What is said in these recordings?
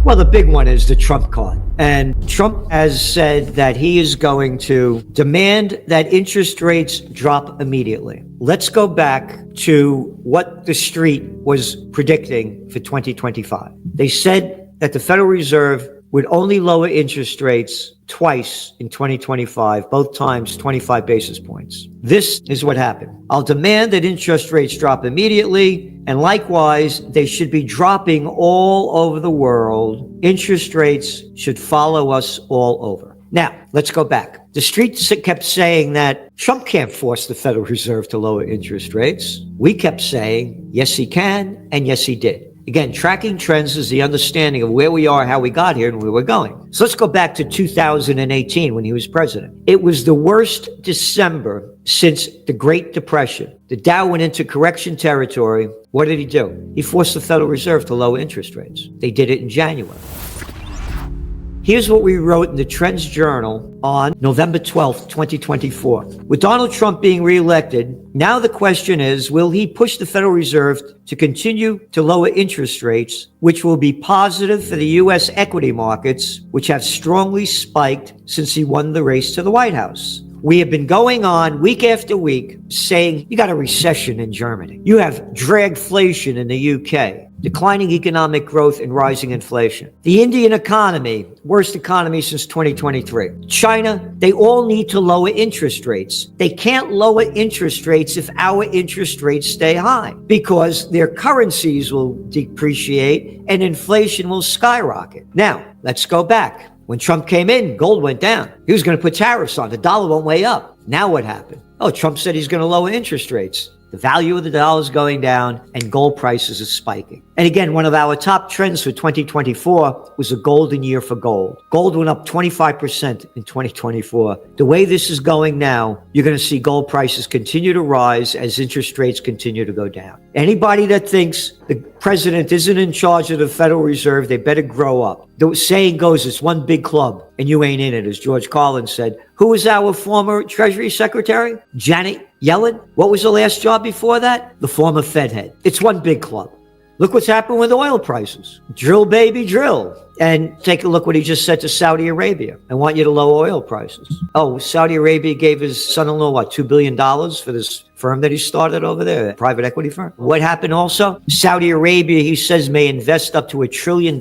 Well, the big one is the Trump card. And Trump has said that he is going to demand that interest rates drop immediately. Let's go back to what the street was predicting for 2025. They said that the Federal Reserve would only lower interest rates twice in 2025, both times 25 basis points. This is what happened. I'll demand that interest rates drop immediately, and likewise, they should be dropping all over the world. Interest rates should follow us all over. Now, let's go back. The street kept saying that Trump can't force the Federal Reserve to lower interest rates. We kept saying, yes, he can, and yes, he did. Again, tracking trends is the understanding of where we are, how we got here, and where we're going. So let's go back to 2018 when he was president. It was the worst December since the Great Depression. The Dow went into correction territory. What did he do? He forced the Federal Reserve to lower interest rates. They did it in January. Here's what we wrote in the Trends Journal on November 12th, 2024. With Donald Trump being reelected, now the question is, will he push the Federal Reserve to continue to lower interest rates, which will be positive for the U.S. equity markets, which have strongly spiked since he won the race to the White House? We have been going on week after week saying you got a recession in Germany. You have dragflation in the UK, declining economic growth and rising inflation. The Indian economy, worst economy since 2023. China, they all need to lower interest rates. They can't lower interest rates if our interest rates stay high because their currencies will depreciate and inflation will skyrocket. Now, let's go back. When Trump came in, gold went down. He was going to put tariffs on. The dollar went way up. Now what happened? Oh, Trump said he's going to lower interest rates. The value of the dollar is going down and gold prices are spiking. And again, one of our top trends for 2024 was a golden year for gold. Gold went up 25% in 2024. The way this is going now, you're going to see gold prices continue to rise as interest rates continue to go down. Anybody that thinks the president isn't in charge of the Federal Reserve, they better grow up. The saying goes, it's one big club and you ain't in it, as George Carlin said. Who was our former Treasury Secretary? Janet Yellen. What was the last job before that? The former Fed head. It's one big club. Look what's happened with oil prices. Drill, baby, drill. And take a look what he just said to Saudi Arabia. I want you to lower oil prices. Oh, Saudi Arabia gave his son-in-law, $2 billion for this firm that he started over there, a private equity firm. What happened also? Saudi Arabia, he says, may invest up to $1 trillion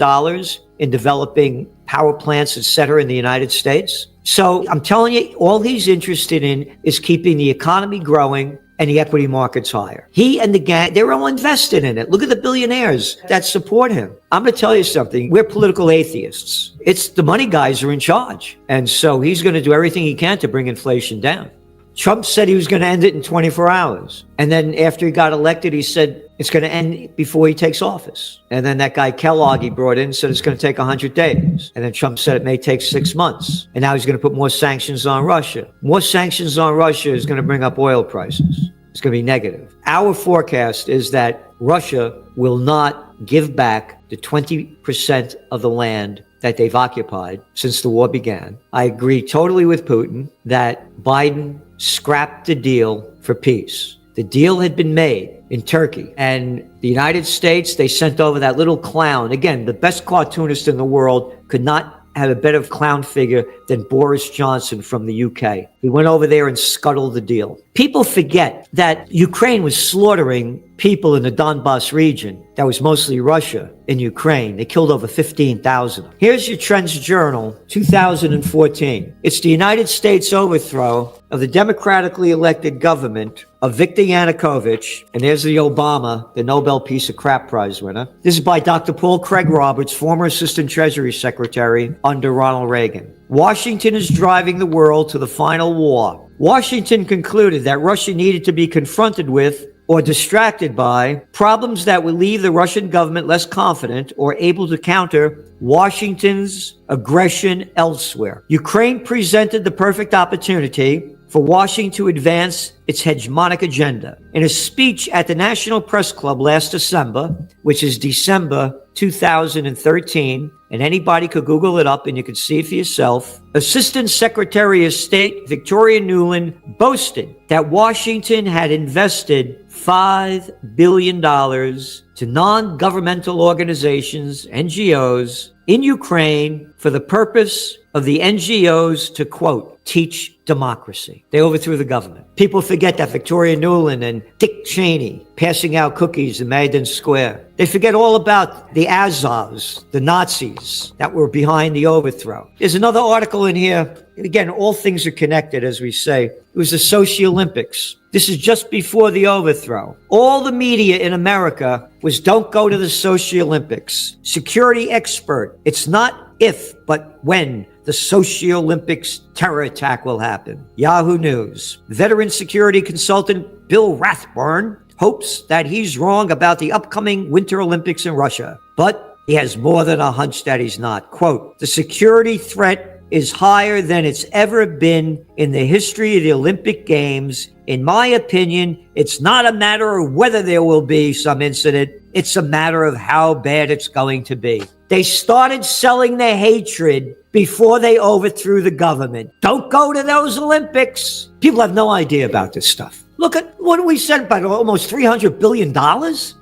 in developing power plants, etc., in the United States. So I'm telling you, all he's interested in is keeping the economy growing and the equity markets higher. He and the gang, they're all invested in it. Look at the billionaires that support him. I'm going to tell you something. We're political atheists. It's the money guys are in charge. And so he's going to do everything he can to bring inflation down. Trump said he was going to end it in 24 hours. And then after he got elected, he said it's going to end before he takes office. And then that guy Kellogg he brought in said it's going to take 100 days. And then Trump said it may take 6 months. And now he's going to put more sanctions on Russia. More sanctions on Russia is going to bring up oil prices. It's going to be negative. Our forecast is that Russia will not give back the 20% of the land that they've occupied since the war began. I agree totally with Putin that Biden scrapped the deal for peace. The deal had been made in Turkey, and the United States, they sent over that little clown. Again, the best cartoonist in the world could not have a better clown figure than Boris Johnson from the UK. He went over there and scuttled the deal. People forget that Ukraine was slaughtering people in the Donbass region. That was mostly Russia in Ukraine. They killed over 15,000. Here's your Trends Journal, 2014. It's the United States overthrow of the democratically elected government of Viktor Yanukovych. And there's the Obama, the Nobel Peace of Crap Prize winner. This is by Dr. Paul Craig Roberts, former Assistant Treasury Secretary under Ronald Reagan. Washington is driving the world to the final war. Washington concluded that Russia needed to be confronted with or distracted by problems that would leave the Russian government less confident or able to counter Washington's aggression elsewhere. Ukraine presented the perfect opportunity for Washington to advance its hegemonic agenda. In a speech at the National Press Club last December, which is December 2013, and anybody could Google it up and you could see it for yourself, Assistant Secretary of State Victoria Nuland boasted that Washington had invested $5 billion to non-governmental organizations, NGOs, in Ukraine for the purpose of the NGOs to, quote, teach democracy. They overthrew the government. People forget that Victoria Nuland and Dick Cheney passing out cookies in Maidan Square. They forget all about the Azovs, the Nazis that were behind the overthrow. There's another article in here. Again, all things are connected, as we say. It was the Sochi Olympics. This is just before the overthrow. All the media in America was, don't go to the Sochi Olympics. Security expert. It's not if, but when the Sochi Olympics terror attack will happen. Yahoo News. Veteran security consultant Bill Rathburn hopes that he's wrong about the upcoming Winter Olympics in Russia, but he has more than a hunch that he's not. Quote, the security threat is higher than it's ever been in the history of the Olympic Games. In my opinion, it's not a matter of whether there will be some incident. It's a matter of how bad it's going to be. They started selling their hatred before they overthrew the government. Don't go to those Olympics. People have no idea about this stuff. Look at what we sent by almost $300 billion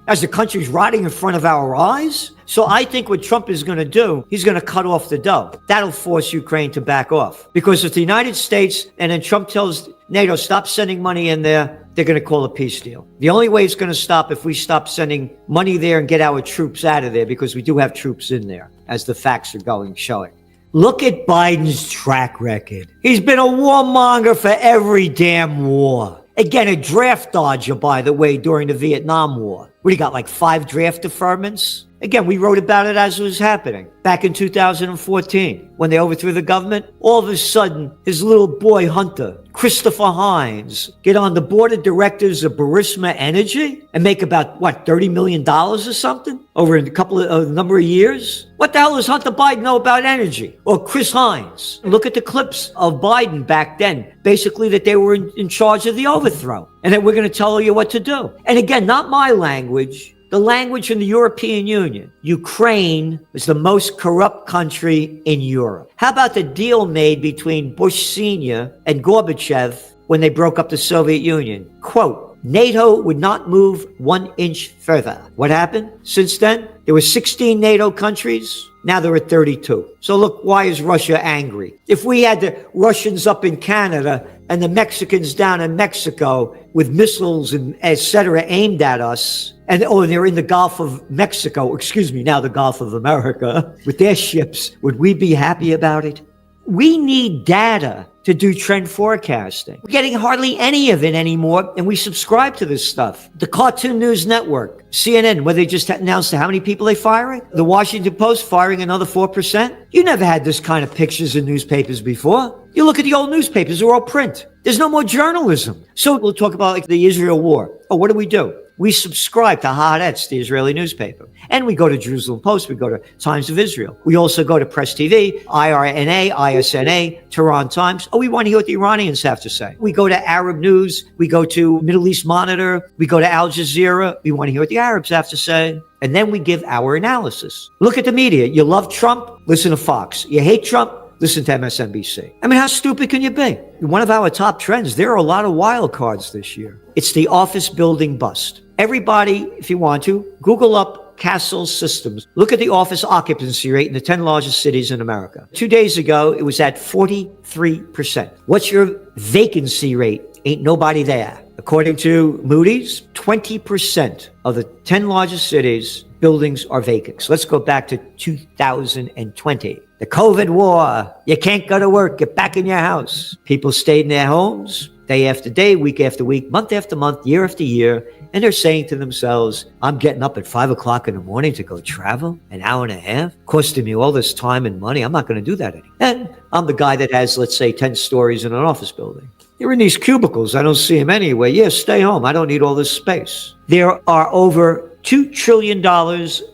as the country's rotting in front of our eyes. So I think what Trump is going to do, he's going to cut off the dough. That'll force Ukraine to back off. Because if the United States and then Trump tells NATO, stop sending money in there, they're going to call a peace deal. The only way it's going to stop if we stop sending money there and get our troops out of there, because we do have troops in there, as the facts are showing. Look at Biden's track record. He's been a warmonger for every damn war. Again, a draft dodger, by the way, during the Vietnam War. What do you got, like 5 draft deferments? Again, we wrote about it as it was happening. Back in 2014, when they overthrew the government, all of a sudden, his little boy Hunter, Christopher Hines, get on the board of directors of Burisma Energy and make about, $30 million or something over a number of years? What the hell does Hunter Biden know about energy? Or Chris Hines? Look at the clips of Biden back then, basically that they were in charge of the overthrow and that we're going to tell you what to do. And again, not my language. The language in the European Union. Ukraine is the most corrupt country in Europe. How about the deal made between Bush Sr. and Gorbachev when they broke up the Soviet Union? Quote, NATO would not move 1 inch further. What happened? Since then, there were 16 NATO countries. Now there are 32. So look, why is Russia angry? If we had the Russians up in Canada and the Mexicans down in Mexico with missiles and etc. aimed at us, and they're in the Gulf of Mexico, now the Gulf of America, with their ships, would we be happy about it? We need data to do trend forecasting. We're getting hardly any of it anymore, and we subscribe to this stuff. The Cartoon News Network, CNN, where they just announced how many people they're firing. The Washington Post firing another 4%. You never had this kind of pictures in newspapers before. You look at the old newspapers, they're all print. There's no more journalism. So we'll talk about the Israel war. Oh, what do? We subscribe to Haaretz, the Israeli newspaper. And we go to Jerusalem Post. We go to Times of Israel. We also go to Press TV, IRNA, ISNA, Tehran Times. Oh, we want to hear what the Iranians have to say. We go to Arab News. We go to Middle East Monitor. We go to Al Jazeera. We want to hear what the Arabs have to say. And then we give our analysis. Look at the media. You love Trump? Listen to Fox. You hate Trump? Listen to MSNBC. I mean, how stupid can you be? One of our top trends, there are a lot of wild cards this year. It's the office building bust. Everybody, if you want to, Google up Castle Systems. Look at the office occupancy rate in the 10 largest cities in America. 2 days ago, it was at 43%. What's your vacancy rate? Ain't nobody there. According to Moody's, 20% of the 10 largest cities, buildings are vacant. So let's go back to 2020. The COVID war. You can't go to work. Get back in your house. People stayed in their homes day after day, week after week, month after month, year after year. And they're saying to themselves, I'm getting up at 5 o'clock in the morning to go travel an hour and a half, costing me all this time and money. I'm not going to do that anymore. And I'm the guy that has, let's say, 10 stories in an office building. They're in these cubicles. I don't see them anywhere. Yeah, stay home. I don't need all this space. There are over $2 trillion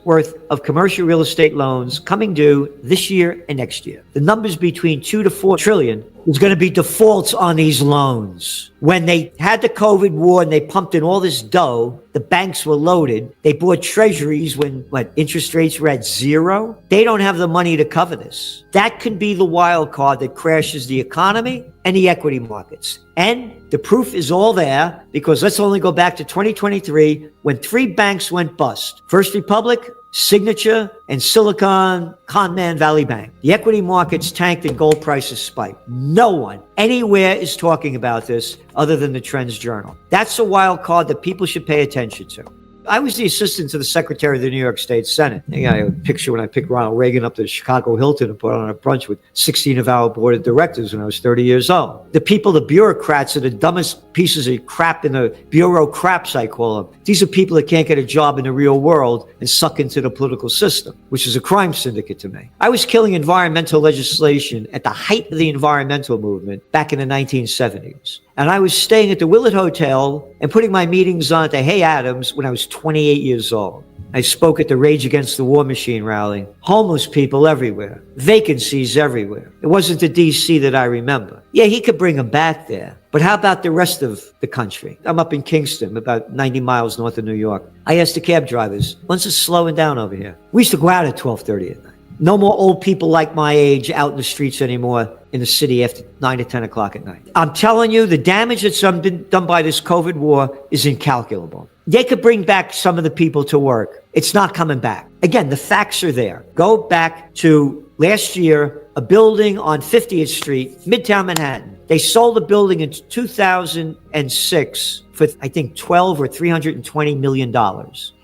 worth of commercial real estate loans coming due this year and next year. The numbers between 2 to 4 trillion is going to be defaults on these loans. When they had the COVID war and they pumped in all this dough, the banks were loaded. They bought treasuries when interest rates were at 0. They don't have the money to cover this. That could be the wild card that crashes the economy and the equity markets. And the proof is all there, because let's only go back to 2023 when 3 banks went bust. First Republic, Signature and Silicon Conman Valley Bank. The equity markets tanked and gold prices spiked. No one anywhere is talking about this other than the Trends Journal. That's a wild card that people should pay attention to. I was the assistant to the secretary of the New York State Senate. I got a picture when I picked Ronald Reagan up to the Chicago Hilton and put on a brunch with 16 of our board of directors when I was 30 years old. The people, the bureaucrats, are the dumbest pieces of crap in the bureaucrats, I call them. These are people that can't get a job in the real world and suck into the political system, which is a crime syndicate to me. I was killing environmental legislation at the height of the environmental movement back in the 1970s. And I was staying at the Willett Hotel and putting my meetings on at the Hay Adams when I was 28 years old. I spoke at the Rage Against the War Machine rally. Homeless people everywhere. Vacancies everywhere. It wasn't the D.C. that I remember. Yeah, he could bring them back there. But how about the rest of the country? I'm up in Kingston, about 90 miles north of New York. I asked the cab drivers, when's it slowing down over here? We used to go out at 12:30 at night. No more old people like my age out in the streets anymore in the city after 9 to 10 o'clock at night. I'm telling you, the damage that's been done by this COVID war is incalculable. They could bring back some of the people to work. It's not coming back. Again, the facts are there. Go back to last year, a building on 50th Street, Midtown Manhattan. They sold the building in 2006 for, I think, $12 or $320 million.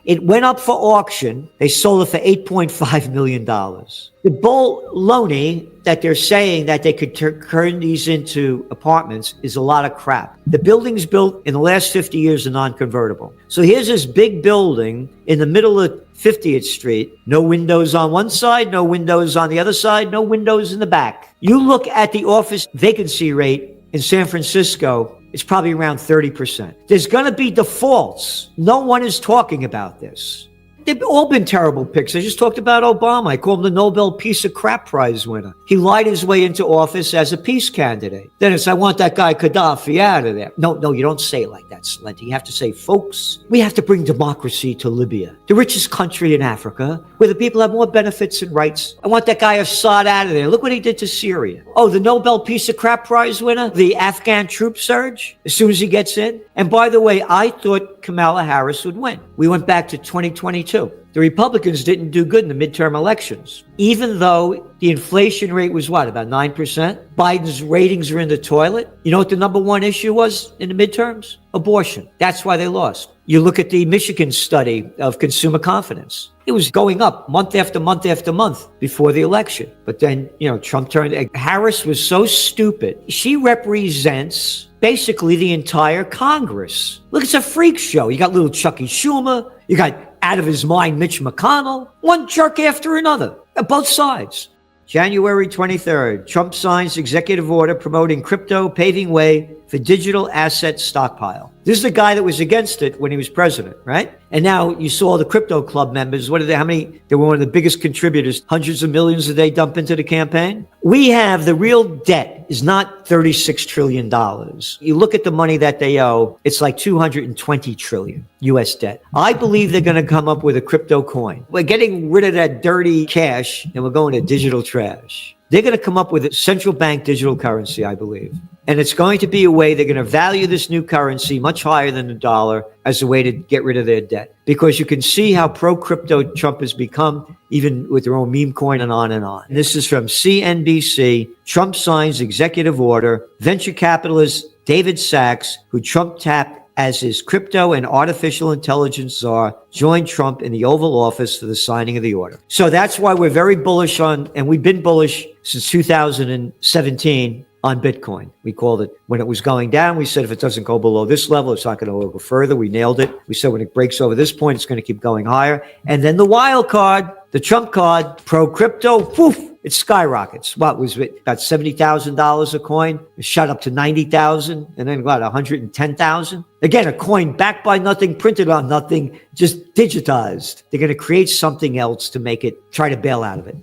It went up for auction. They sold it for $8.5 million. The baloney that they're saying that they could turn these into apartments is a lot of crap. The buildings built in the last 50 years are non-convertible. So here's this big building in the middle of 50th Street. No windows on one side, no windows on the other side, no windows in the back. You look at the office vacancy rate in San Francisco, it's probably around 30%. There's going to be defaults. No one is talking about this. They've all been terrible picks. I just talked about Obama. I call him the Nobel Peace of Crap Prize winner. He lied his way into office as a peace candidate. Then it's, I want that guy Gaddafi out of there. No, you don't say it like that, Celente. You have to say, folks, we have to bring democracy to Libya, the richest country in Africa, where the people have more benefits and rights. I want that guy Assad out of there. Look what he did to Syria. Oh, the Nobel Peace of Crap Prize winner, the Afghan troop surge, as soon as he gets in. And by the way, I thought Kamala Harris would win. We went back to 2022. The Republicans didn't do good in the midterm elections. Even though the inflation rate was what, about 9%? Biden's ratings are in the toilet. You know what the number one issue was in the midterms? Abortion. That's why they lost. You look at the Michigan study of consumer confidence. It was going up month after month after month before the election. But then, Trump turned. Harris was so stupid. She represents basically the entire Congress. Look, it's a freak show. You got little Chucky Schumer. You got out of his mind Mitch McConnell. One jerk after another. At both sides. January 23rd, Trump signs executive order promoting crypto, paving way for digital asset stockpile. This is the guy that was against it when he was president, right? And now you saw the crypto club members. How many? They were one of the biggest contributors. Hundreds of millions that they dump into the campaign. We have the real debt is not $36 trillion. You look at the money that they owe, it's like $220 trillion US debt. I believe they're going to come up with a crypto coin. We're getting rid of that dirty cash and we're going to digital trash. They're going to come up with a central bank digital currency, I believe. And it's going to be a way they're going to value this new currency much higher than the dollar as a way to get rid of their debt. Because you can see how pro-crypto Trump has become, even with their own meme coin and on and on. And this is from CNBC. Trump signs executive order. Venture capitalist David Sachs, who Trump tapped as his crypto and artificial intelligence czar, joined Trump in the Oval Office for the signing of the order. So that's why we're very bullish on, and we've been bullish since 2017 on Bitcoin. We called it when it was going down. We said if it doesn't go below this level, it's not going to go further. We nailed it. We said when it breaks over this point, it's going to keep going higher. And then the wild card, the Trump card, pro-crypto, poof, it skyrockets. What was it? About $70,000 a coin. It shot up to 90,000 and then what, 110,000? Again, a coin backed by nothing, printed on nothing, just digitized. They're going to create something else to make it, try to bail out of it.